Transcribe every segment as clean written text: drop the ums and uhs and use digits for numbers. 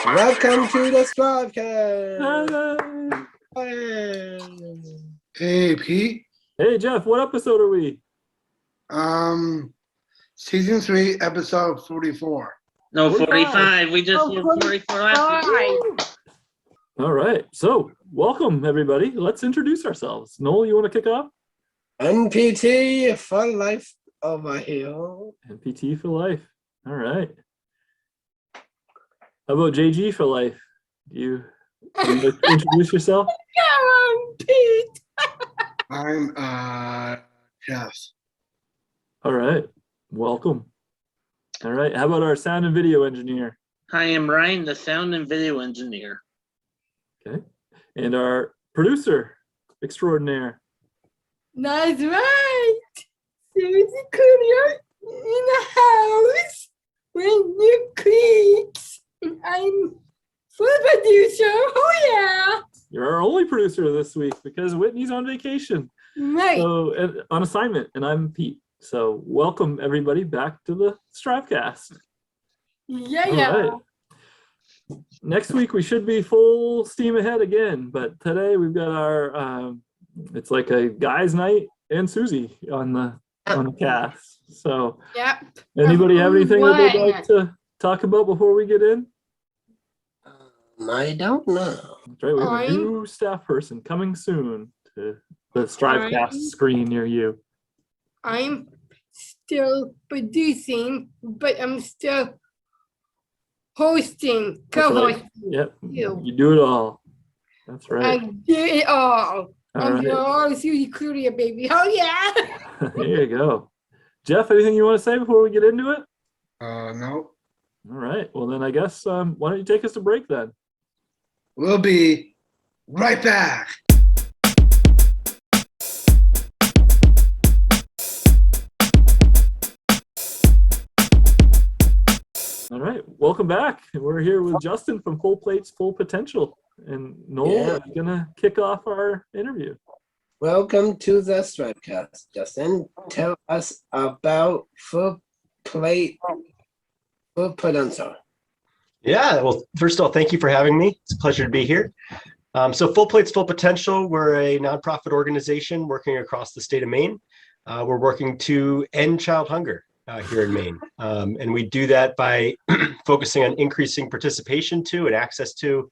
Welcome to the STRIVECast. Hey, Pete. Hey, Jeff, what episode are we? Season 3, episode 44. No, 45. 45. We just did 44 last week. All right. So, welcome, everybody. Let's introduce ourselves. Noel, you want to kick off? NPT for life over here. NPT for life. All right. How about JG for life? You want to introduce yourself? Come on, Pete. I'm Jeff. All right. Welcome. All right. How about our sound and video engineer? Hi, I'm Ryan, the sound and video engineer. Okay. And our producer extraordinaire. That's right. Susie Courier in the house with new cleats. And I'm full producer. Oh, yeah. You're our only producer this week because Whitney's on vacation. Right. So, on assignment, and I'm Pete. So, welcome everybody back to the STRIVECast. Yeah, All yeah. right. Next week we should be full steam ahead again, but today we've got our it's like a guys' night and Susie on the cast. So, Yep. anybody have anything that they'd like to talk about before we get in? I don't know. That's right, we have a new staff person coming soon to the STRIVECast screen near you. I'm still producing, but I'm still hosting, co-hosting. Yep, You. you do it all. That's I right. do it all. I'm All doing right. all Susie Courier, baby. Oh, yeah. There you go. Jeff, anything you want to say before we get into it? No. All right. Well, then I guess why don't you take us to break then? We'll be right back. All right. Welcome back. We're here with Justin from Full Plates, Full Potential. And Noel is going to kick off our interview. Welcome to the STRIVECast. Justin, tell us about Full Plate Full Potential. Yeah, well, first of all, thank you for having me. It's a pleasure to be here. So Full Plates, Full Potential, we're a nonprofit organization working across the state of Maine. We're working to end child hunger here in Maine. And we do that by focusing on increasing participation to and access to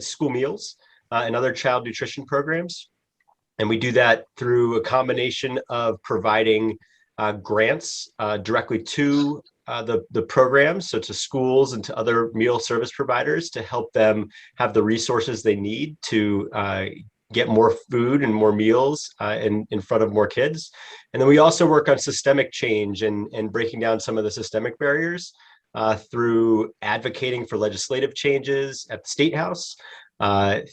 school meals and other child nutrition programs. And we do that through a combination of providing grants directly to the programs, so to schools and to other meal service providers to help them have the resources they need to get more food and more meals in front of more kids. And then we also work on systemic change and breaking down some of the systemic barriers through advocating for legislative changes at the State House,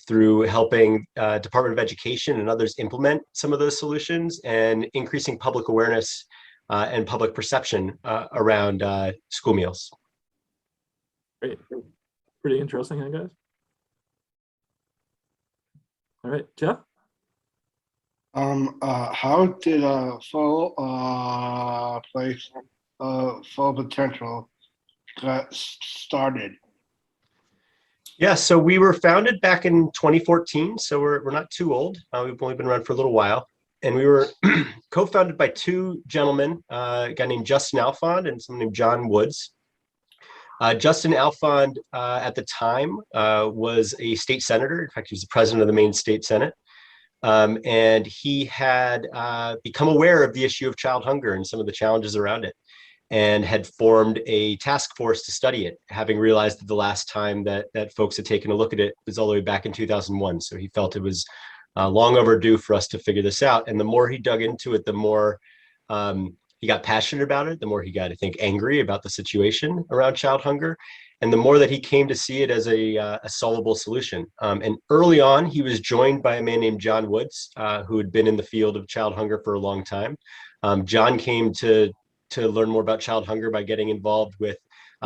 through helping Department of Education and others implement some of those solutions and increasing public awareness and public perception around school meals. Great. Pretty interesting, huh, guys? All right, Jeff? How did Full Place Full Potential get started? Yeah, so we were founded back in 2014, so we're not too old. We've only been around for a little while. And we were co-founded by two gentlemen, a guy named Justin Alfond and someone named John Woods. Justin Alfond at the time was a state senator. In fact, he was the president of the Maine State Senate. And he had become aware of the issue of child hunger and some of the challenges around it, and had formed a task force to study it, having realized that the last time that folks had taken a look at it was all the way back in 2001. So he felt it was long overdue for us to figure this out. And the more he dug into it, the more he got passionate about it, the more he got, I think, angry about the situation around child hunger, and the more that he came to see it as a solvable solution. And early on, he was joined by a man named John Woods, who had been in the field of child hunger for a long time. John came to learn more about child hunger by getting involved with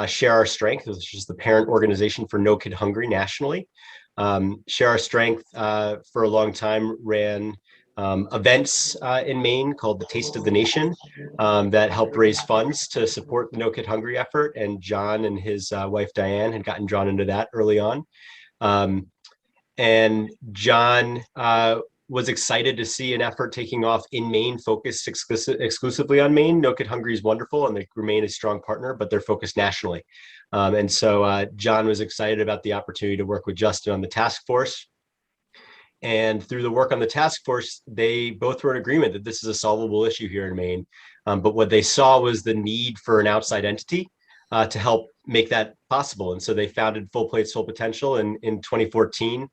Share Our Strength, which is the parent organization for No Kid Hungry nationally. Share Our Strength for a long time ran events in Maine called the Taste of the Nation that helped raise funds to support the No Kid Hungry effort. And John and his wife Diane had gotten drawn into that early on. And John was excited to see an effort taking off in Maine, focused exclusively on Maine. No Kid Hungry is wonderful, and they remain a strong partner, but they're focused nationally. And so John was excited about the opportunity to work with Justin on the task force. And through the work on the task force, they both were in agreement that this is a solvable issue here in Maine. But what they saw was the need for an outside entity to help make that possible. And so they founded Full Plates, Full Potential in 2014,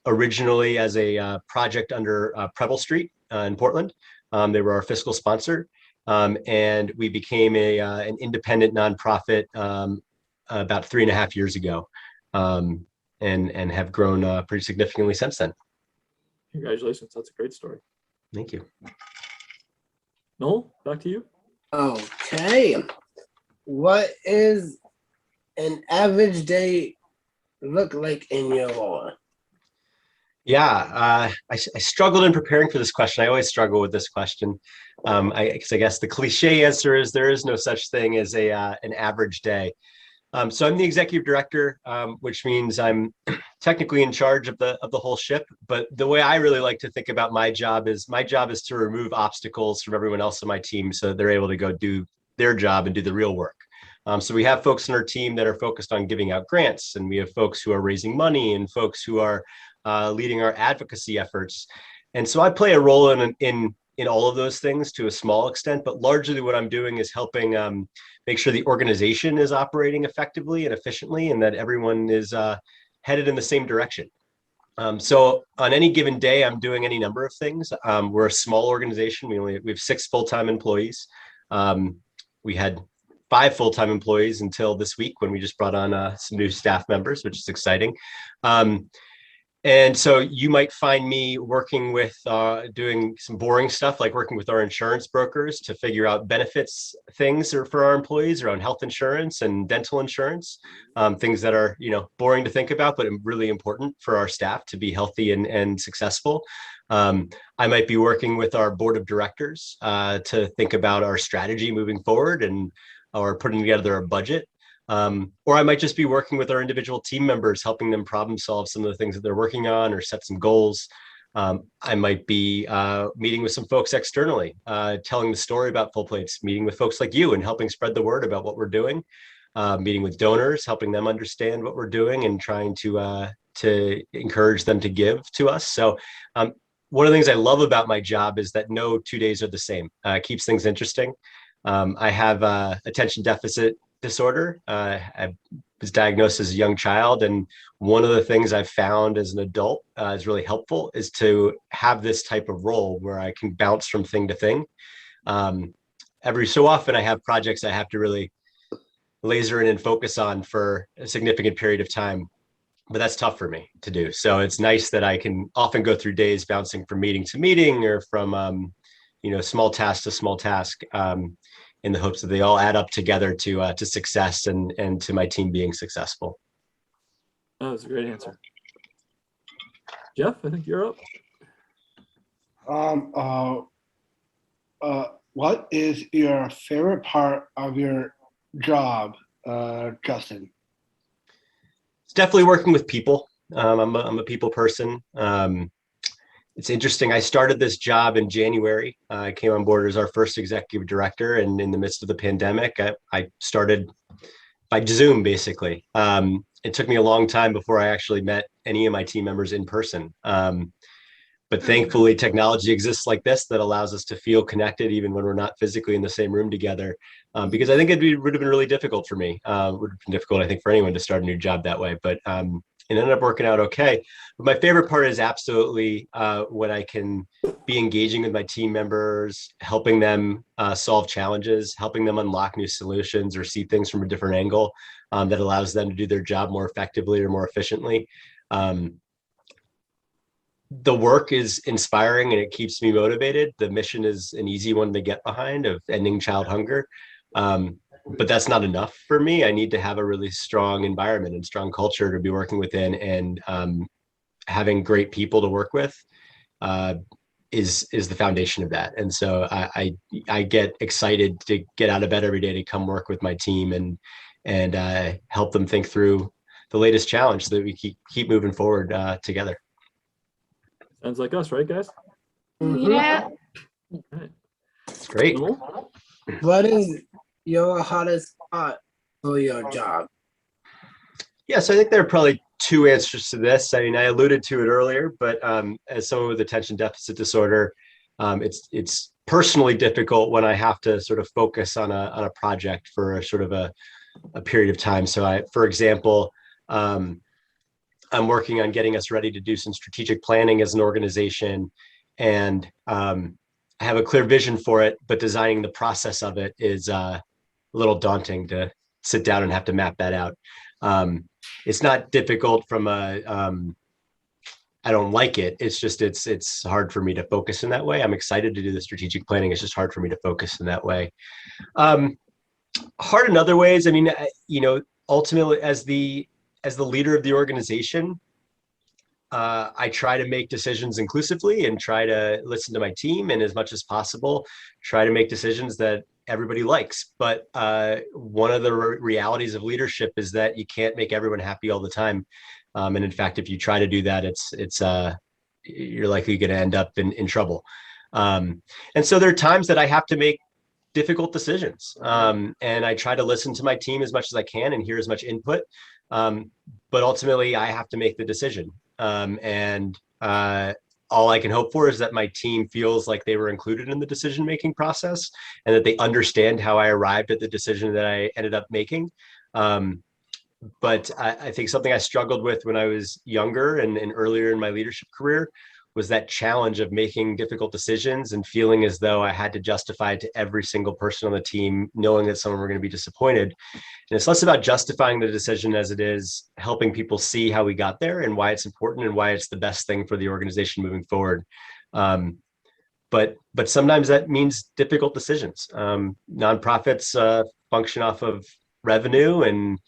originally as a project under Preble Street in Portland. They were our fiscal sponsor. And we became an independent nonprofit about 3.5 years ago. And have grown pretty significantly since then. Congratulations. That's a great story. Thank you. Noel, back to you. Okay. What is an average day look like in your role? Yeah, I struggled in preparing for this question. I always struggle with this question. I guess the cliche answer is there is no such thing as an average day. So I'm the executive director, which means I'm technically in charge of the whole ship. But the way I really like to think about my job is to remove obstacles from everyone else on my team so that they're able to go do their job and do the real work. So we have folks in our team that are focused on giving out grants, and we have folks who are raising money and folks who are leading our advocacy efforts. And so I play a role in all of those things to a small extent, but largely what I'm doing is helping make sure the organization is operating effectively and efficiently, and that everyone is headed in the same direction. So on any given day, I'm doing any number of things. We're a small organization. We have 6 full-time employees. We had 5 full-time employees until this week when we just brought on some new staff members, which is exciting. And so you might find me working with doing some boring stuff like working with our insurance brokers to figure out benefits things for our employees around health insurance and dental insurance, things that are boring to think about, but really important for our staff to be healthy and successful. I might be working with our board of directors to think about our strategy moving forward or putting together a budget. Or I might just be working with our individual team members, helping them problem solve some of the things that they're working on or set some goals. I might be meeting with some folks externally, telling the story about Full Plates, meeting with folks like you and helping spread the word about what we're doing, meeting with donors, helping them understand what we're doing and trying to encourage them to give to us. So one of the things I love about my job is that no 2 days are the same. It keeps things interesting. I have attention deficit disorder. I was diagnosed as a young child, and one of the things I've found as an adult is really helpful is to have this type of role where I can bounce from thing to thing. Every so often I have projects I have to really laser in and focus on for a significant period of time, but that's tough for me to do. So it's nice that I can often go through days bouncing from meeting to meeting or from small task to small task, in the hopes that they all add up together to success and to my team being successful. That was a great answer. Jeff, I think you're up. What is your favorite part of your job, Justin? It's definitely working with people. I'm a people person. It's interesting. I started this job in January. I came on board as our first executive director, and in the midst of the pandemic, I started by Zoom, basically. It took me a long time before I actually met any of my team members in person. But thankfully, technology exists like this that allows us to feel connected even when we're not physically in the same room together. Because I think would have been really difficult for me. It would have been difficult, I think, for anyone to start a new job that way. But it ended up working out okay. But my favorite part is absolutely when I can be engaging with my team members, helping them solve challenges, helping them unlock new solutions or see things from a different angle that allows them to do their job more effectively or more efficiently. The work is inspiring and it keeps me motivated. The mission is an easy one to get behind of ending child hunger. But that's not enough for me. I need to have a really strong environment and strong culture to be working within, and having great people to work with is the foundation of that. And so I get excited to get out of bed every day to come work with my team and help them think through the latest challenge so that we keep moving forward together. Sounds like us, right, guys? Yeah. All right. It's great. Noel? What is your hardest part for your job? Yeah, so I think there are probably two answers to this. I mean, I alluded to it earlier, but as someone with attention deficit disorder, it's personally difficult when I have to sort of focus on a project for a sort of a period of time. So for example, I'm working on getting us ready to do some strategic planning as an organization, and I have a clear vision for it, but designing the process of it is a little daunting to sit down and have to map that out. It's not difficult from I don't like it. It's just, it's hard for me to focus in that way. I'm excited to do the strategic planning. It's just hard for me to focus in that way. Hard in other ways. I mean, ultimately as the leader of the organization, I try to make decisions inclusively and try to listen to my team, and as much as possible, try to make decisions that everybody likes. But one of the realities of leadership is that you can't make everyone happy all the time. And in fact, if you try to do that, you're likely going to end up in trouble. And so there are times that I have to make difficult decisions. And I try to listen to my team as much as I can and hear as much input. But ultimately, I have to make the decision. All I can hope for is that my team feels like they were included in the decision-making process and that they understand how I arrived at the decision that I ended up making. But I think something I struggled with when I was younger and earlier in my leadership career was that challenge of making difficult decisions and feeling as though I had to justify it to every single person on the team, knowing that someone were going to be disappointed. And it's less about justifying the decision as it is helping people see how we got there and why it's important and why it's the best thing for the organization moving forward. But sometimes that means difficult decisions. Nonprofits function off of revenue and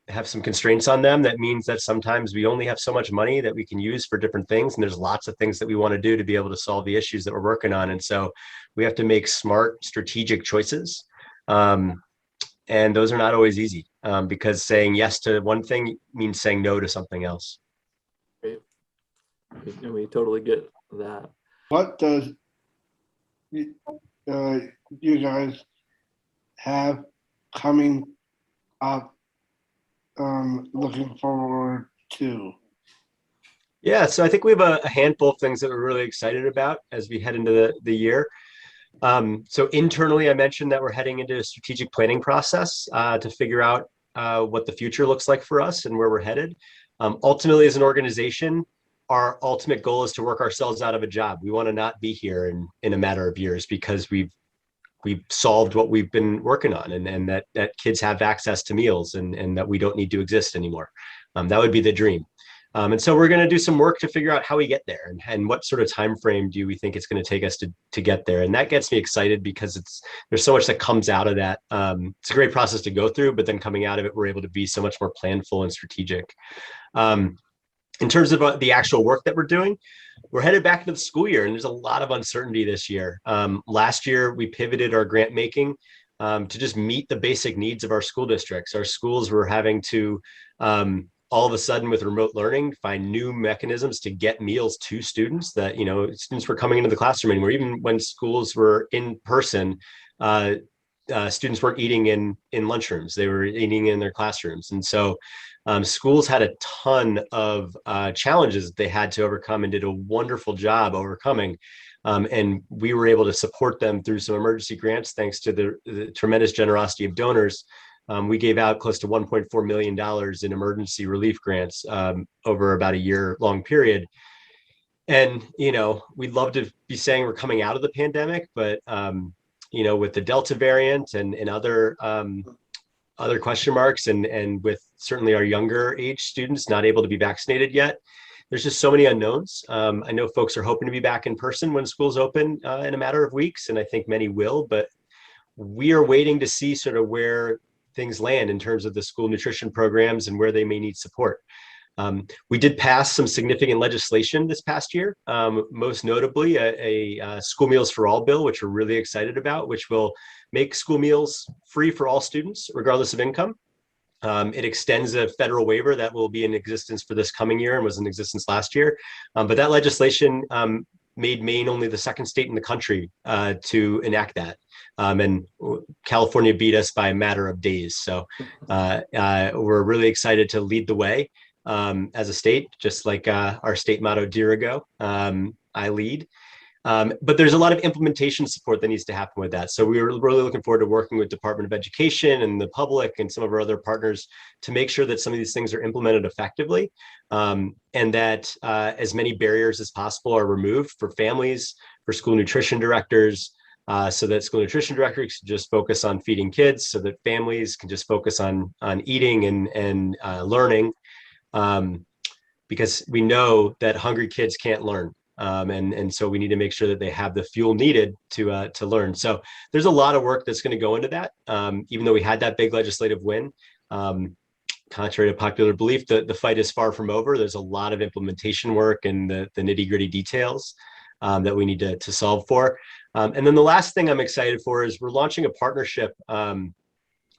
have some constraints on them. That means that sometimes we only have so much money that we can use for different things. And there's lots of things that we want to do to be able to solve the issues that we're working on. And so we have to make smart, strategic choices. And those are not always easy because saying yes to one thing means saying no to something else. Great. And we totally get that. What does you guys have coming up, looking forward to? Yeah, so I think we have a handful of things that we're really excited about as we head into the year. So internally, I mentioned that we're heading into a strategic planning process to figure out what the future looks like for us and where we're headed. Ultimately, as an organization, our ultimate goal is to work ourselves out of a job. We want to not be here in a matter of years because we've solved what we've been working on, and that kids have access to meals and that we don't need to exist anymore. That would be the dream. And so we're going to do some work to figure out how we get there and what sort of time frame do we think it's going to take us to get there. And that gets me excited because there's so much that comes out of that. It's a great process to go through, but then coming out of it, we're able to be so much more planful and strategic. In terms of the actual work that we're doing, we're headed back into the school year, and there's a lot of uncertainty this year. Last year, we pivoted our grant making to just meet the basic needs of our school districts. Our schools were having to, all of a sudden with remote learning, find new mechanisms to get meals to students that, students were coming into the classroom anymore. Even when schools were in person, students weren't eating in lunchrooms. They were eating in their classrooms. And so schools had a ton of challenges that they had to overcome and did a wonderful job overcoming. And we were able to support them through some emergency grants, thanks to the tremendous generosity of donors. We gave out close to $1.4 million in emergency relief grants over about a year-long period. And, we'd love to be saying we're coming out of the pandemic, but, with the Delta variant and other question marks and with certainly our younger age students not able to be vaccinated yet, there's just so many unknowns. I know folks are hoping to be back in person when schools open in a matter of weeks, and I think many will, but we are waiting to see sort of where things land in terms of the school nutrition programs and where they may need support. We did pass some significant legislation this past year, most notably a school meals for all bill, which we're really excited about, which will make school meals free for all students, regardless of income. It extends a federal waiver that will be in existence for this coming year and was in existence last year. But that legislation made Maine only the second state in the country to enact that. And California beat us by a matter of days. So we're really excited to lead the way as a state, just like our state motto, Dirigo, I lead. But there's a lot of implementation support that needs to happen with that. So we were really looking forward to working with Department of Education and the public and some of our other partners to make sure that some of these things are implemented effectively, and that as many barriers as possible are removed for families, for school nutrition directors, so that school nutrition directors can just focus on feeding kids, so that families can just focus on eating and learning, because we know that hungry kids can't learn. And so we need to make sure that they have the fuel needed to learn. So there's a lot of work that's going to go into that. Even though we had that big legislative win, contrary to popular belief, the fight is far from over. There's a lot of implementation work and the nitty gritty details that we need to solve for. And then the last thing I'm excited for is we're launching a partnership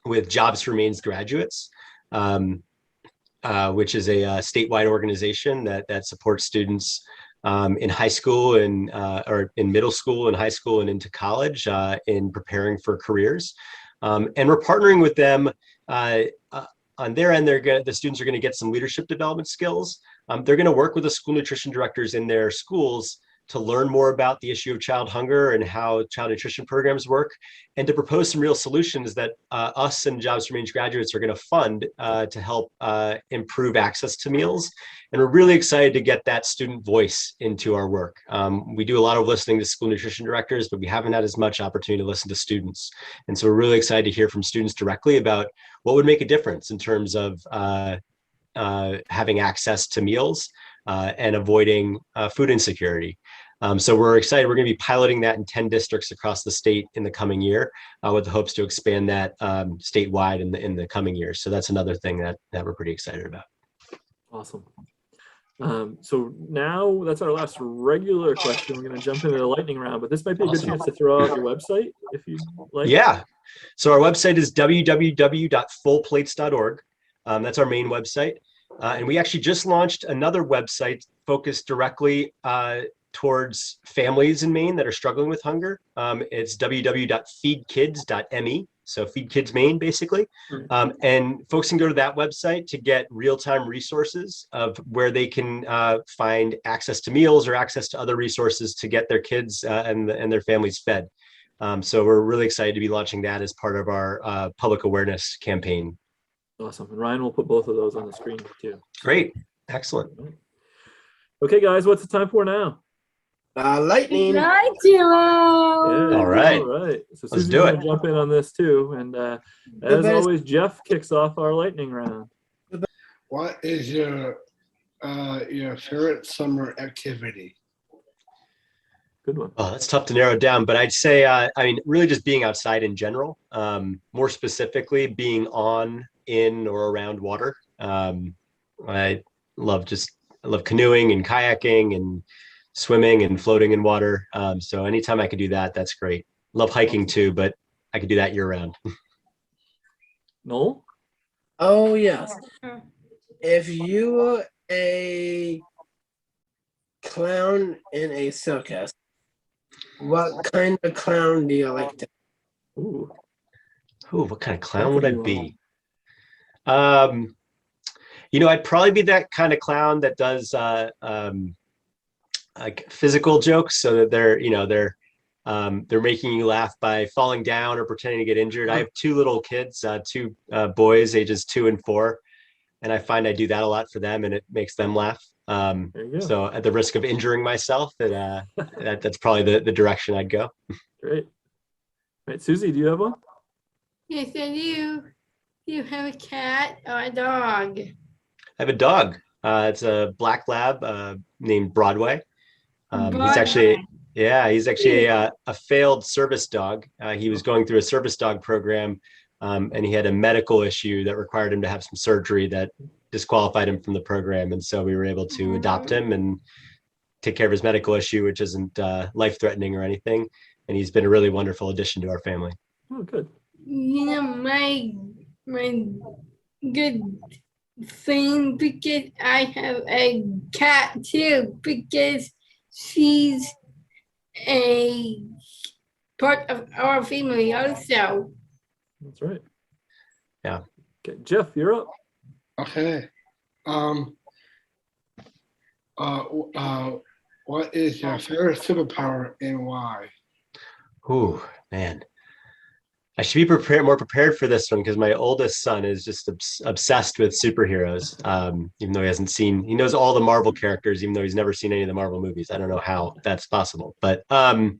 with Jobs for Maine's graduates, which is a statewide organization that supports students in high school and or in middle school and high school and into college in preparing for careers. And we're partnering with them on their end. The students are going to get some leadership development skills. They're going to work with the school nutrition directors in their schools to learn more about the issue of child hunger and how child nutrition programs work, and to propose some real solutions that us and Jobs for Maine's graduates are going to fund to help improve access to meals. And we're really excited to get that student voice into our work. We do a lot of listening to school nutrition directors, but we haven't had as much opportunity to listen to students. And so we're really excited to hear from students directly about what would make a difference in terms of having access to meals and avoiding food insecurity. So we're excited. We're going to be piloting that in 10 districts across the state in the coming year, with the hopes to expand that statewide in the coming years. So that's another thing that we're pretty excited about. Awesome. So now that's our last regular question. We're going to jump into the lightning round, but this might be a good chance to throw out your website if you like. Yeah. So our website is www.fullplates.org. That's our main website. And we actually just launched another website focused directly towards families in Maine that are struggling with hunger. It's www.feedkids.me. So Feed Kids Maine, basically. And folks can go to that website to get real-time resources of where they can find access to meals or access to other resources to get their kids and their families fed. So we're really excited to be launching that as part of our public awareness campaign. Awesome. And Ryan will put both of those on the screen too. Great. Excellent. Okay, guys, what's the time for now? Lightning. Hi, Joe. Yeah, All right. All right. So Let's Susie's do gonna it. jump in on this too. And as always, Jeff kicks off our lightning round. What is your favorite summer activity? Good one. Oh, that's tough to narrow down, but I'd say, I mean, really just being outside in general, more specifically being on, in, or around water. I love canoeing and kayaking and swimming and floating in water. So anytime I could do that, that's great. Love hiking too, but I could do that year round. Noel? Oh, yes. If you were a clown in a circus, what kind of clown do you like to? Ooh. Ooh, what kind of clown would I be? I'd probably be that kind of clown that does like physical jokes, so that they're making you laugh by falling down or pretending to get injured. I have two little kids, two boys, ages 2 and 4, and I find I do that a lot for them, and it makes them laugh. So at the risk of injuring myself, that's probably the direction I'd go. Great. All right, Susie, do you have one? Yes, I do. Do you have a cat or a dog? I have a dog. It's a black lab named Broadway. He's actually a failed service dog. He was going through a service dog program, and he had a medical issue that required him to have some surgery that disqualified him from the program. And so we were able to adopt him and take care of his medical issue, which isn't life-threatening or anything. And he's been a really wonderful addition to our family. Oh, good. You know, my good thing, because I have a cat too, because she's a part of our family also. That's right. Yeah. Okay, Jeff, you're up. Okay. What is your favorite superpower and why? Ooh, man. I should be more prepared for this one because my oldest son is just obsessed with superheroes. Even though he knows all the Marvel characters, even though he's never seen any of the Marvel movies. I don't know how that's possible, but I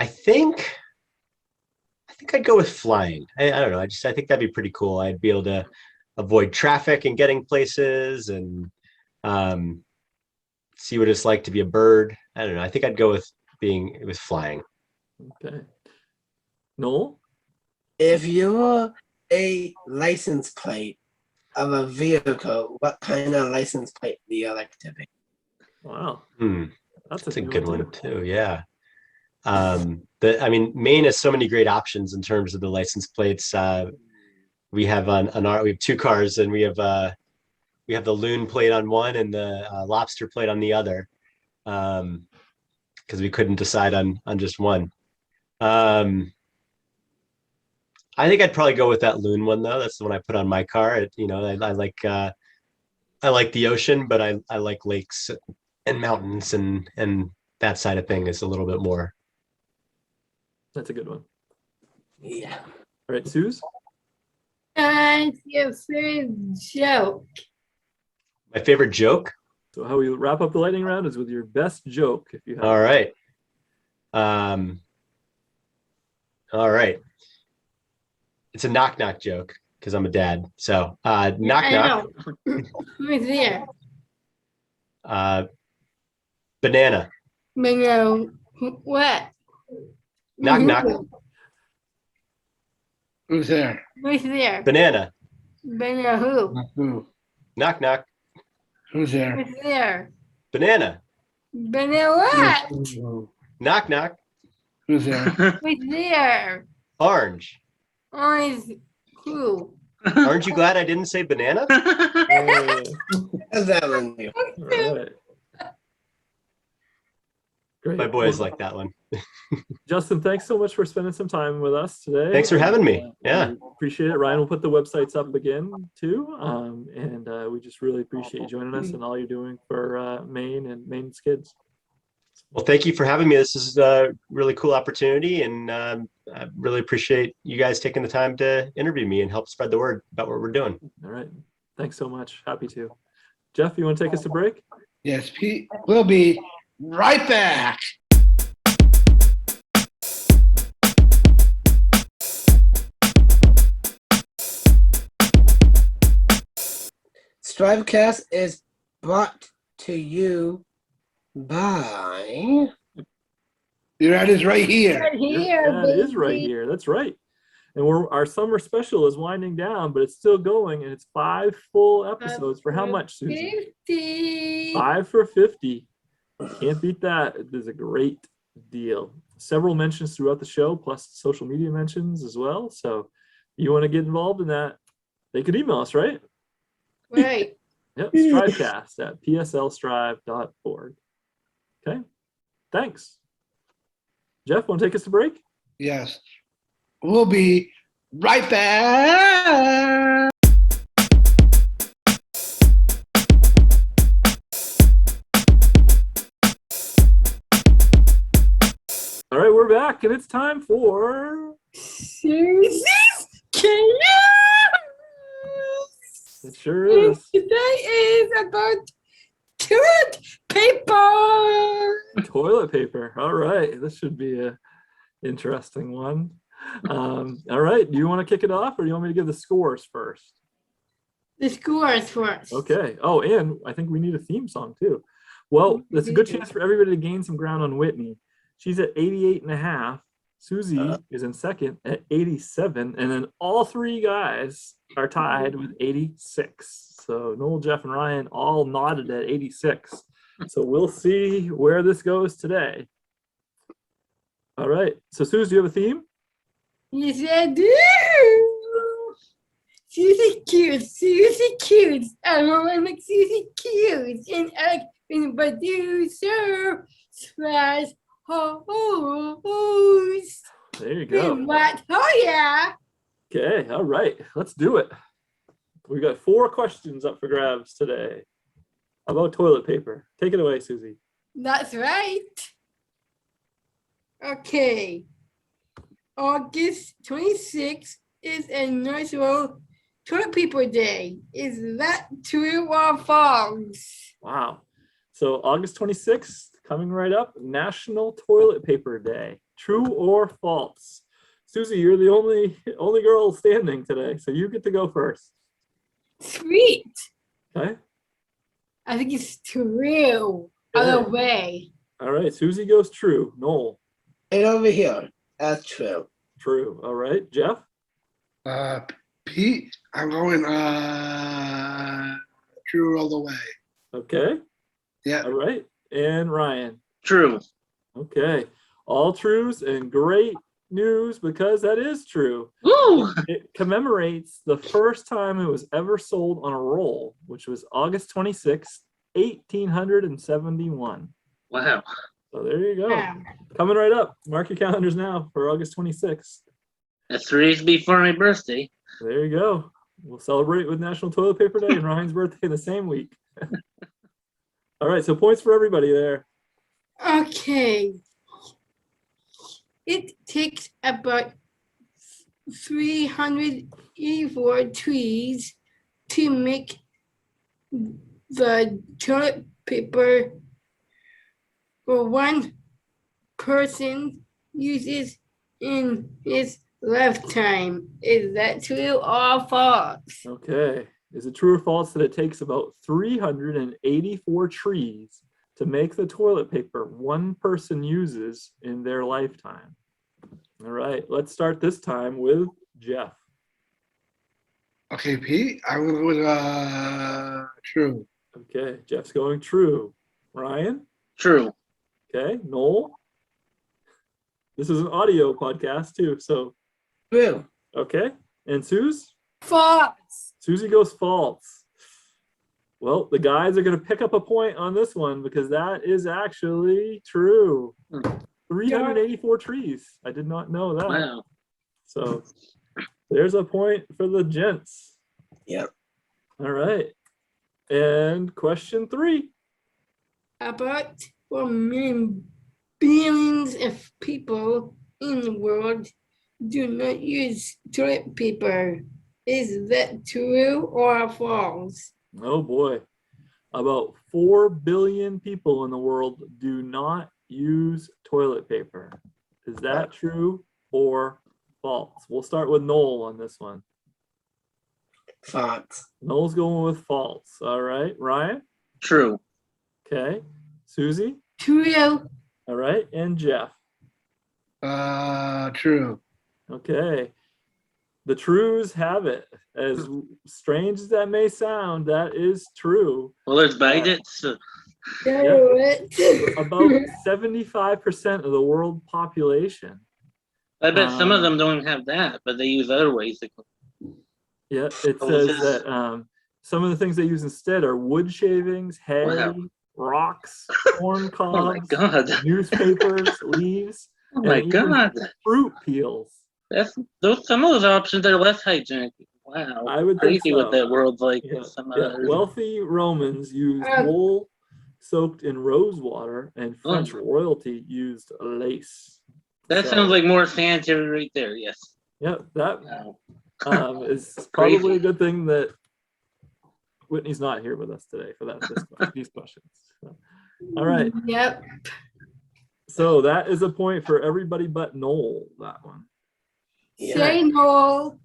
think I'd go with flying. I don't know. I think that'd be pretty cool. I'd be able to avoid traffic and getting places and see what it's like to be a bird. I don't know. I think I'd go with flying. Okay. Noel? If you're a license plate of a vehicle, what kind of license plate do you like to be? Wow. That's a new good one too. Yeah. Maine has so many great options in terms of the license plates. We have we have two cars, and we have the loon plate on one and the lobster plate on the other, because we couldn't decide on just one. I think I'd probably go with that loon one though. That's the one I put on my car. I like the ocean, but I like lakes and mountains, and that side of thing is a little bit more. That's a good one. Yeah. All right, Suze? That's your favorite joke. My favorite joke? So how we wrap up the lightning round is with your best joke, if you have. All right. All right. It's a knock-knock joke because I'm a dad. So knock-knock. Who's there? Banana. Banana. What? Knock-knock. Who's there? Who's there? Banana. Banana who? Who? Knock-knock. Who's there? Who's there? Banana. Banana what? Knock-knock. Who's there? Who's there? Orange. Orange who? Aren't you glad I didn't say banana? How's that one? All right. Great. My boys like that one. Justin, thanks so much for spending some time with us today. Thanks for having me. Yeah. We appreciate it. Ryan will put the websites up again too. And we just really appreciate you joining us and all you're doing for Maine and Maine's kids. Well, thank you for having me. This is a really cool opportunity, and I really appreciate you guys taking the time to interview me and help spread the word about what we're doing. All right. Thanks so much. Happy to. Jeff, you want to take us to break? Yes, Pete. We'll be right back. STRIVECast is brought to you by... Your ad is right here. Right here, Yeah, it is right baby. here. That's right. And our summer special is winding down, but it's still going, and it's 5 full episodes for how much, Susie? 50. 5 for 50. Can't beat that. It is a great deal. Several mentions throughout the show, plus social media mentions as well. So if you want to get involved in that, they could email us, right? Right. Yep, STRIVECast at pslstrive.org. Okay, thanks. Jeff, want to take us to break? Yes. We'll be right back. All right, we're back, and it's time for... Susie's Chaos. It sure is. Today is about toilet paper. Toilet paper. All right, this should be a interesting one. All right, do you want to kick it off, or do you want me to give the scores first? The scores first. Okay. Oh, and I think we need a theme song too. Well, that's a good chance for everybody to gain some ground on Whitney. She's at 88.5. Susie is in second at 87, and then all three guys are tied with 86. So Noel, Jeff, and Ryan all nodded at 86. So we'll see where this goes today. All right. So Susie, do you have a theme? Yes, I do. Susie cute, Susie cute. I want like Susie cute, and I can producer slash host. There you go. What? Oh yeah. Okay. All right. Let's do it. We got 4 questions up for grabs today about toilet paper. Take it away, Susie. That's right. Okay. August 26th is a National Toilet Paper Day. Is that true or false? Wow. So August 26th, coming right up, National Toilet Paper Day. True or false? Susie, you're the only girl standing today, so you get to go first. Sweet. Okay. I think it's true. Okay. Other way. All right. Susie goes true. Noel. And over here, that's true. True. All right. Jeff. Pete, I'm going true all the way. Okay. Yeah. All right. And Ryan. True. Okay. All trues and great news because that is true. Woo! It commemorates the first time it was ever sold on a roll, which was August 26th, 1871. Wow. So there you go. Wow. Coming right up. Mark your calendars now for August 26th. That's 3 days before my birthday. There you go. We'll celebrate with National Toilet Paper Day and Ryan's birthday in the same week. All right, so points for everybody there. Okay. It takes about 384 trees to make the toilet paper for one person uses in his lifetime. Is that true or false? Okay. Is it true or false that it takes about 384 trees to make the toilet paper one person uses in their lifetime? All right, let's start this time with Jeff. Okay, Pete, I'm going to go with true. Okay, Jeff's going true. Ryan? True. Okay, Noel? This is an audio podcast too, so True. okay. And Suze? False. Susie goes false. Well, the guys are going to pick up a point on this one because that is actually true. 384 trees. I did not know that. Wow. So there's a point for the gents. Yep. All right. And question 3. About 4 million billions of people in the world do not use toilet paper. Is that true or false? Oh boy. About 4 billion people in the world do not use toilet paper. Is that true or false? We'll start with Noel on this one. False. Noel's going with false. All right. Ryan? True. Okay. Susie? True. All right. And Jeff? True. Okay. The trues have it. As strange as that may sound, that is true. Well, let's bite it. So, Do it. About 75% of the world population. I bet some of them don't have that, but they use other ways. Yeah, it says that some of the things they use instead are wood shavings, hay, Wow. rocks, corn Oh my cobs, God. newspapers, leaves, Oh my and even God. fruit peels. Some of those options are less hygienic. Wow. I would think Crazy so. what that world's like. Yeah, with some yeah. others. Wealthy Romans used wool soaked in rose water, and French royalty used lace. That sounds like more sanitary right there. Yes. Yeah, that Wow. is probably a good thing that Whitney's not here with us today for these questions. So, all right. Yep. So that is a point for everybody but Noel, that one. Say no.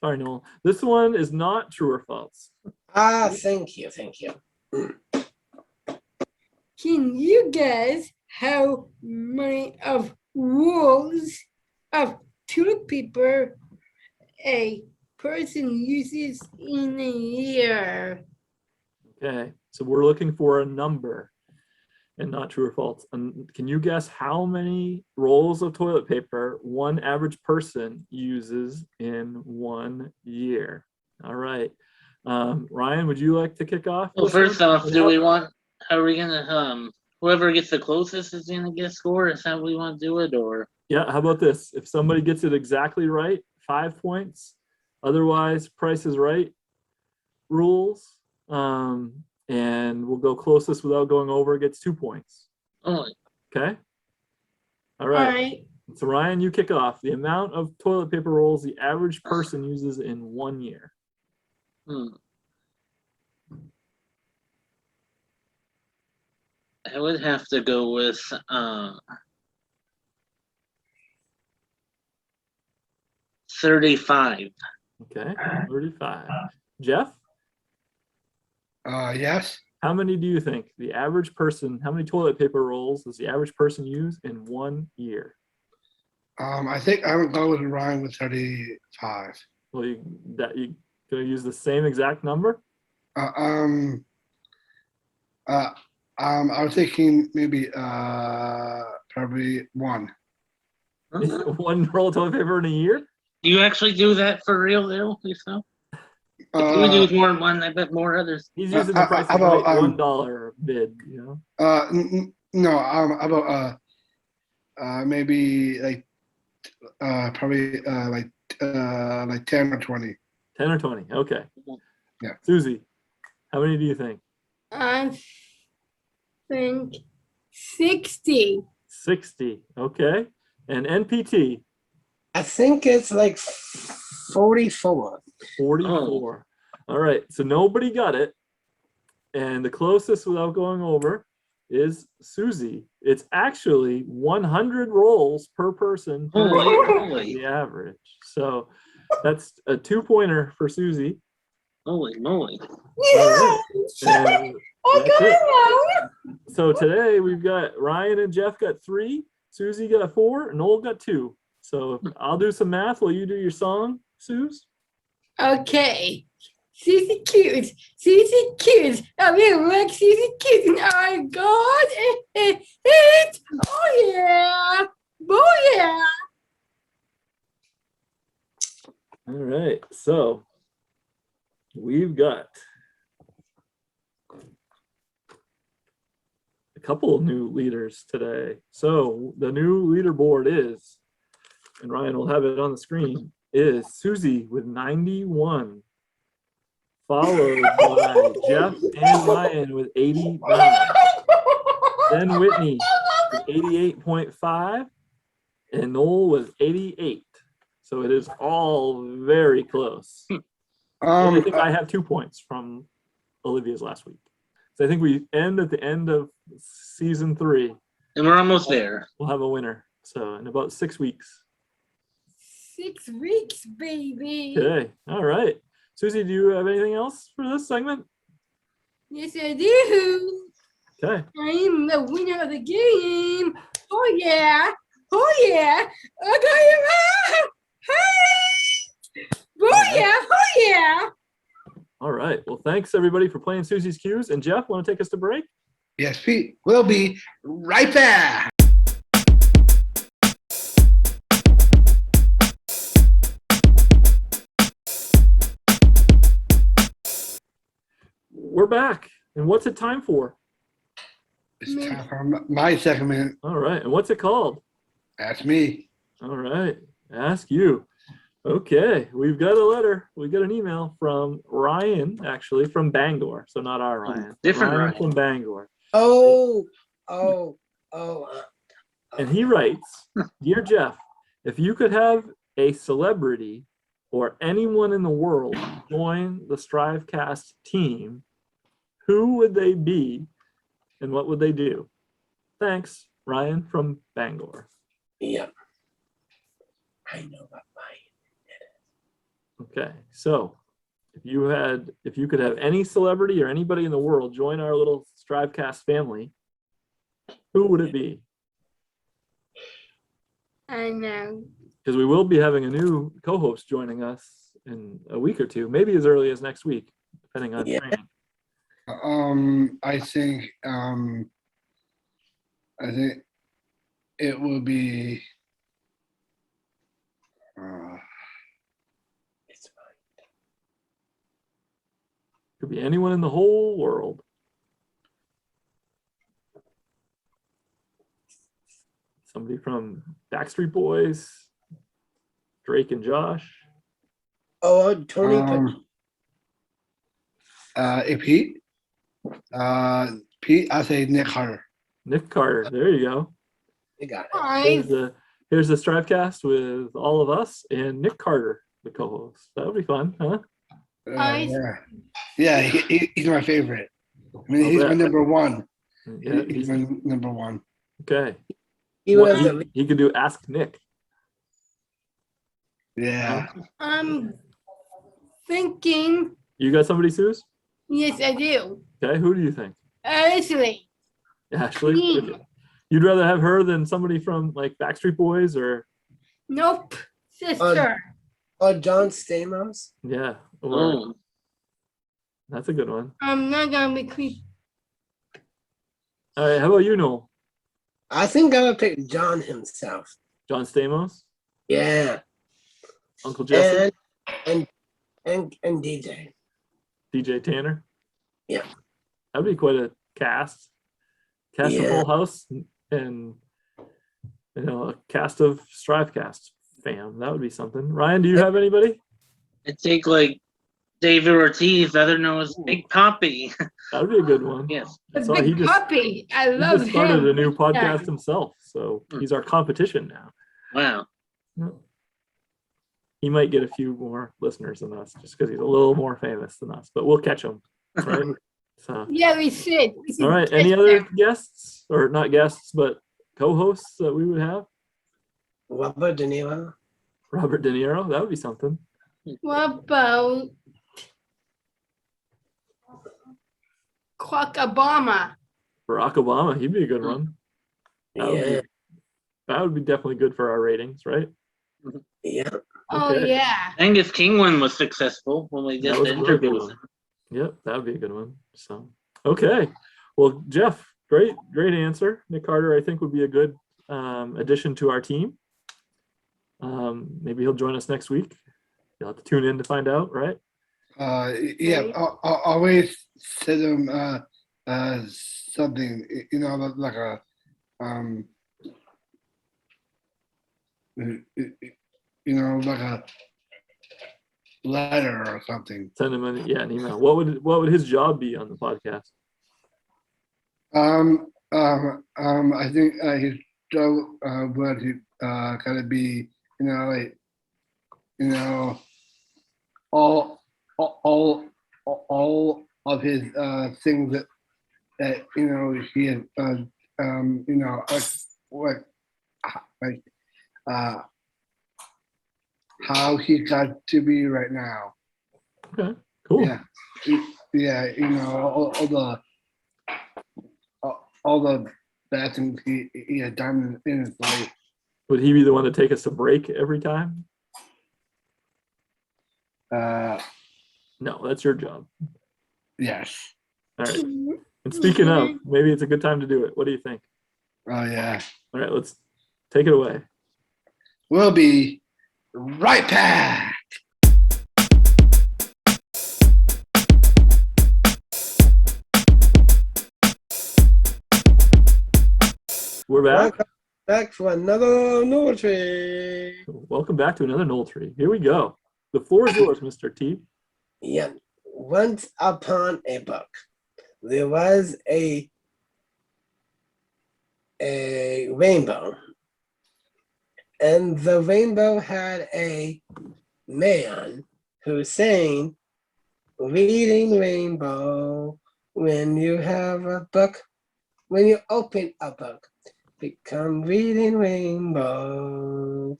Sorry, Noel. This one is not true or false. Thank you. Thank you. Can you guess how many of wolves of toilet paper a person uses in a year? Okay, so we're looking for a number and not true or false. And can you guess how many rolls of toilet paper one average person uses in 1 year? All right. Ryan, would you like to kick off? Well, this first one? off, do we want? How are we gonna? Whoever gets the closest is gonna get a score. Is that how we want to do it, or? Yeah, how about this? If somebody gets it exactly right, 5 points. Otherwise, Price is Right rules. And we'll go closest without going over gets 2 points. Oh, Okay? All All right. right. So Ryan, you kick off. The amount of toilet paper rolls the average person uses in 1 year. I would have to go with 35. Okay, 35. Jeff, Yes. how many do you think the average person, how many toilet paper rolls does the average person use in 1 year? I think I would go with Ryan with 35. Well, you gonna use the same exact number? I was thinking maybe probably one. One roll of toilet paper in a year? Do you actually do that for real, though, yourself? If you would use more than one, I bet more others. He's using the Price is about, Right $1 bid, you know? No, about maybe like probably like 10 or 20. 10 or 20. Okay. Yeah. Susie, how many do you think? I think 60. 60. Okay. And NPT, I think it's like 44. 44. All right. So nobody got it. And the closest without going over is Susie. It's actually 100 rolls per person per Holy year, moly. the average. So that's a 2-pointer for Susie. Holy moly. All right. And I that's got it. it now. So today we've got Ryan and Jeff got 3, Susie got 4, and Noel got 2. So I'll do some math while you do your song, Suze. Okay. Susie Q's. Susie Q's. I really like Susie Q's and I got it. Oh yeah. Oh yeah. All right. So we've got a couple of new leaders today. So the new leaderboard is, and Ryan will have it on the screen, is Susie with 91, followed by Jeff and Ryan with 89. Then Whitney with 88.5, and Noel with 88. So it is all very close. I think I have 2 points from Olivia's last week. So I think we end at the end of season 3. And we're almost there. We'll have a winner. So in about 6 weeks. 6 weeks, baby. Okay. All right. Susie, do you have anything else for this segment? Yes, I do. Okay. I am the winner of the game. Oh yeah. Oh yeah. I got it right. Hey. Oh yeah. Oh yeah. All right. Well, thanks everybody for playing Susie's Cues. And Jeff, want to take us to break? Yes, Pete. We'll be right back. We're back. And what's it time for? It's time for my segment. All right. And what's it called? That's me. All right. Ask you. Okay. We've got a letter. We got an email from Ryan, actually, from Bangor. So not our Ryan. Different Ryan Ryan. from Bangor. Oh. And he writes, Dear Jeff, if you could have a celebrity or anyone in the world join the STRIVECast team, who would they be and what would they do? Thanks, Ryan from Bangor. Yeah. I know about mine. Okay, so if you could have any celebrity or anybody in the world join our little STRIVECast family, who would it be? I know. because we will be having a new co-host joining us in a week or two, maybe as early as next week, depending on Yeah. training. I think it will be. It's fine. Could be anyone in the whole world. Somebody from Backstreet Boys, Drake and Josh. Oh, Tony. Pete. Pete, I say Nick Carter. Nick Carter. There you go. You got it. Hi. Here's the STRIVEcast with all of us and Nick Carter, the co-host. That would be fun, huh? Nice. Yeah, he's my favorite. I mean, I'll he's bet. my number one. Yeah, He's my number one. okay. He What, was the he could do Ask Nick. Yeah. I'm thinking, You got somebody, Suze? yes, I do. Okay, who do you think? Ashley. Ashley? Me. Okay. You'd rather have her than somebody from like Backstreet Boys or Nope. Sister. John Stamos. yeah, or Oh, that's a good one. I'm not gonna be creepy. All right, how about you, Noel? I think I would pick John himself. John Stamos, Yeah. Uncle Jesse, And DJ. DJ Tanner. Yeah. That'd be quite a cast. Cast of Yeah. Full House and a cast of STRIVEcast fam. That would be something. Ryan, do you have anybody? I think like David Ortiz, other known as Big Poppy. That would be a good one. Yes. I The saw he big just puppy. I he love just started him. a new podcast Yeah. himself, so he's our competition now. Wow. Yeah. He might get a few more listeners than us just because he's a little more famous than us, but we'll catch him, right? So, Yeah, we should. We should all right. Any catch other them. guests, or not guests, but co-hosts that we would have? Robert De Niro. Robert De Niro, that would be something. What about Clark Obama? Barack Obama, he'd be a good one. Yeah. That would be definitely good for our ratings, right? Yeah. Oh Okay. yeah. Angus King one was successful when we That did was the a real good interviews. one. Yep, that would be a good one. So, okay. Well, Jeff, great answer. Nick Carter, I think, would be a good addition to our team. Maybe he'll join us next week. You'll have to tune in to find out, right? Yeah. I'll always send him something, like a like a letter or something. Send him an email. What would his job be on the podcast? I think his job would kind of be, all of his things that he has like how he got to be right now. Okay, cool. All the bad things he had done in his life. Would he be the one to take us to break every time? No, that's your job. Yes. All right. And speaking of, maybe it's a good time to do it. What do you think? Oh yeah. All right, let's take it away. We'll be right back. We're back. Welcome back for another Noel Tree. Welcome back to another Noel Tree. Here we go. The floor is yours, Mr. T. Yeah. Once upon a book, there was a rainbow. And the rainbow had a man who sang, "Reading Rainbow, when you have a book, when you open a book, become Reading Rainbow."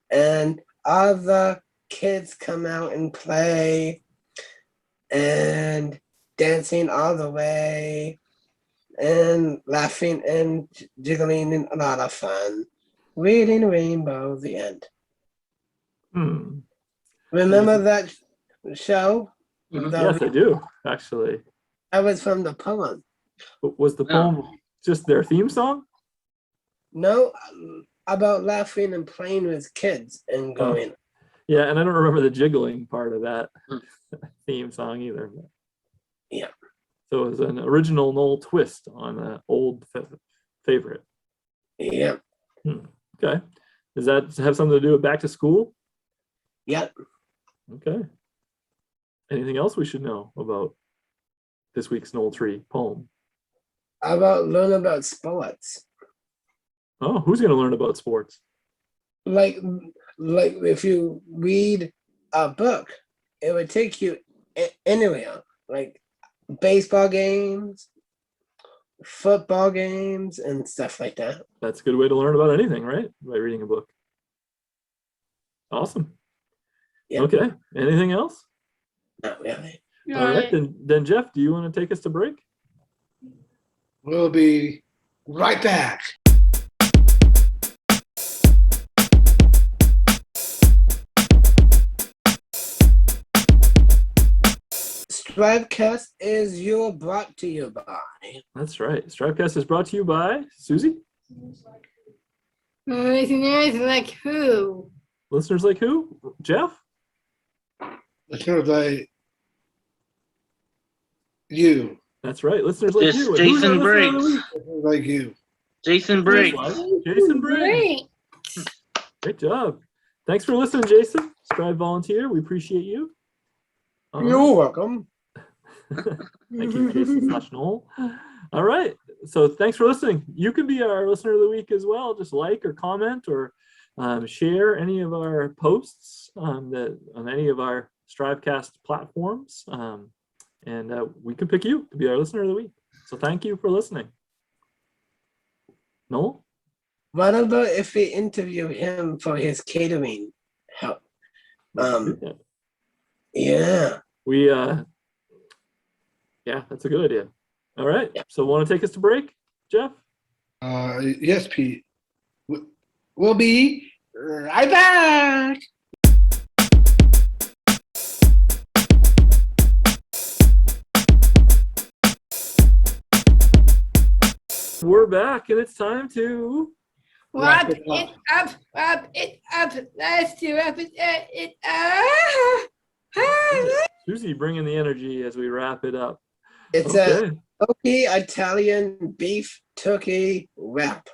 And all the kids come out and play and dancing all the way and laughing and jiggling and a lot of fun. Reading Rainbow, the end. Hmm. Remember that show? Mhm. The- Yes, I do, actually. That was from the poem. Was the poem just their theme song? No, about laughing and playing with kids and going. Yeah, and I don't remember the jiggling part of that Hmm. theme song either. Yeah. So it was an original Noel twist on an old favorite. Yeah. Okay. Does that have something to do with back to school? Yeah. Okay. Anything else we should know about this week's Noel Tree poem? How about learn about sports? Oh, who's going to learn about sports? Like if you read a book, it would take you anywhere, like baseball games, football games, and stuff like that. That's a good way to learn about anything, right? By reading a book. Awesome. Yeah. Okay. Anything else? Not really. All right. Then Jeff, do you want to take us to break? We'll be right back. STRIVECast is brought to you by. That's right. StriveCast is brought to you by Susie. Listeners like who? Listeners like who? Jeff? Listeners like you. That's right. Listeners like It's you. And who's our Jason listener of the Briggs. week? Listeners like you. Jason Briggs. Jason Briggs. Great. Great job. Thanks for listening, Jason. Strive volunteer. We appreciate you. You're welcome. Thank you, Jason / Noel. All right. So thanks for listening. You can be our listener of the week as well. Just like or comment or share any of our posts on any of our StriveCast platforms. And we can pick you to be our listener of the week. So thank you for listening. Noel? What about if we interview him for his catering help? Yeah. Yeah, that's a good idea. All right. So want to take us to break, Jeff? Yes, Pete. We'll be right back. We're back and it's time to Wrap it up, wrap it up. Let's do wrap it up. Susie bringing the energy as we wrap it up. It's Okay. a turkey Italian beef turkey wrap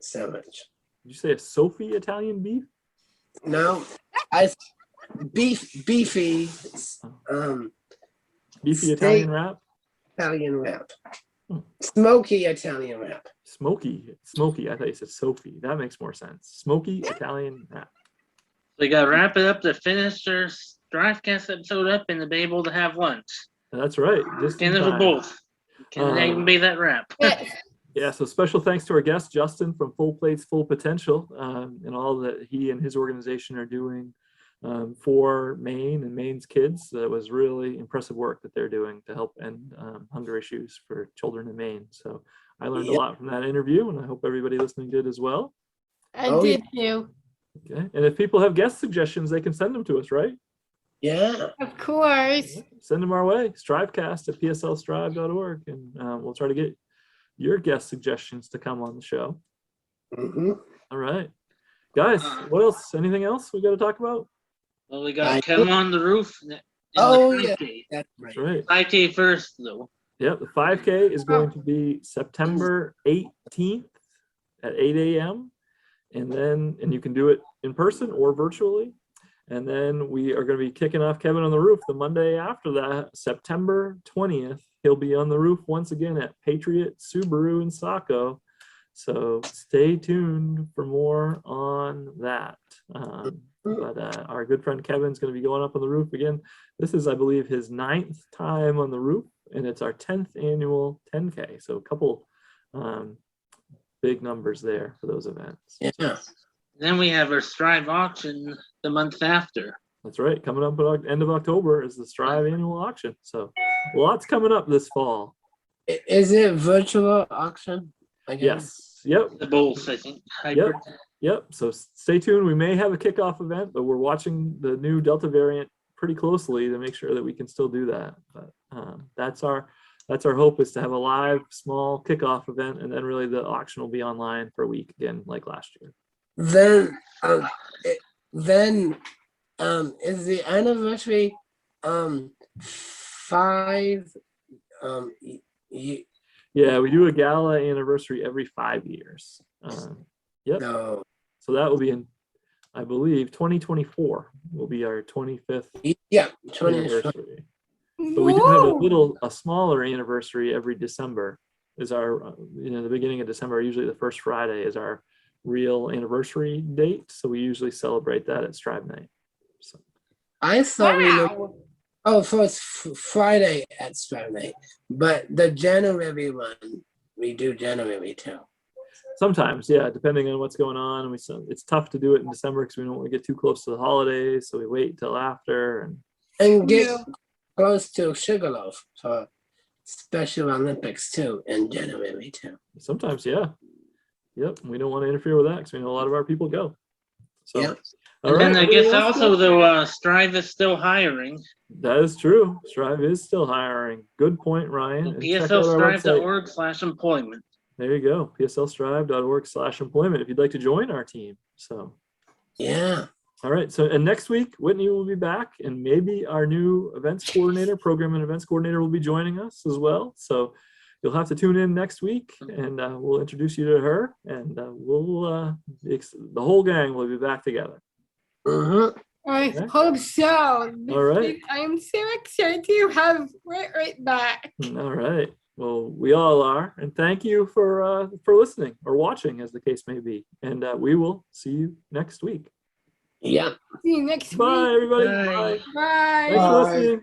sandwich. Did you say a Sophie Italian beef? No, beefy Beefy Steak. Italian wrap? Italian wrap. Hmm. Smoky Italian wrap. Smoky. I thought you said Sophie. That makes more sense. Smoky Italian wrap. We got to wrap it up to finish our StriveCast episode up and to be able to have lunch. That's right. Just in Can for time. both. Can even be that wrap. Yeah, so special thanks to our guest, Justin from Full Plates, Full Potential, and all that he and his organization are doing for Maine and Maine's kids. That was really impressive work that they're doing to help end hunger issues for children in Maine. So I learned a lot from that interview, and I hope everybody listening did as well. I did too. Okay, and if people have guest suggestions, they can send them to us, right? Yeah. Of course. Send them our way, strivecast@pslstrive.org, and we'll try to get your guest suggestions to come on the show. Mm-hmm. All right. Guys, what else? Anything else we got to talk about? Well, we got to come on the roof. Oh, yeah. That's right. That's right. 5K first, though. Yep, the 5K is going to be September 18th at 8 a.m. And you can do it in person or virtually. And then we are going to be kicking off Kevin on the Roof the Monday after that, September 20th. He'll be on the roof once again at Patriot Subaru in Saco. So stay tuned for more on that. But our good friend Kevin's going to be going up on the roof again. This is, I believe, his 9th time on the roof, and it's our 10th annual 10K. So a couple big numbers there for those events. Yeah. Then we have our Strive auction the month after. That's right. Coming up at end of October is the Strive annual auction. So lots coming up this fall. Is it virtual auction? I guess. Yes. Yep. The Bulls, I think. Hybrid. Yep. So stay tuned. We may have a kickoff event, but we're watching the new Delta variant pretty closely to make sure that we can still do that. But that's our hope, is to have a live small kickoff event, and then really the auction will be online for a week again, like last year. Then is the anniversary 5 Yeah, we do a gala anniversary every 5 years. Yep. no. So that will be in, I believe, 2024 will be our 25th Yeah, 20. anniversary. But we do have Whoa. a smaller anniversary every December. Is our, the beginning of December, usually the first Friday is our real anniversary date. So we usually celebrate that at Strive Night. So, I thought we looked. Wow. Oh, so it's Friday at Saturday, but the January one, we do January too. sometimes, yeah, depending on what's going on. And it's tough to do it in December because we don't want to get too close to the holidays. So we wait till after. And get Yeah. close to Sugarloaf for Special Olympics too in January too. Sometimes, yeah. Yep. We don't want to interfere with that because we know a lot of our people go. So, Yep. all And then right, I guess everyone else also go? though, Strive is still hiring. That is true. Strive is still hiring. Good point, Ryan. And check out our website. PSLStrive.org/employment. There you go. PSLStrive.org/employment if you'd like to join our team. So, Yeah. all right. So, and next week, Whitney will be back, and maybe our new events coordinator, program and events coordinator, will be joining us as well. So, you'll have to tune in next week, and we'll introduce you to her, and the whole gang will be back together. Mm-hmm. I Okay. hope so. All right. I'm so excited to have right back. All right. Well, we all are, and thank you for listening or watching, as the case may be. And we will see you next week. Yeah. See you next Bye, week. everybody. Bye. Bye. Bye. Thanks for Bye. listening.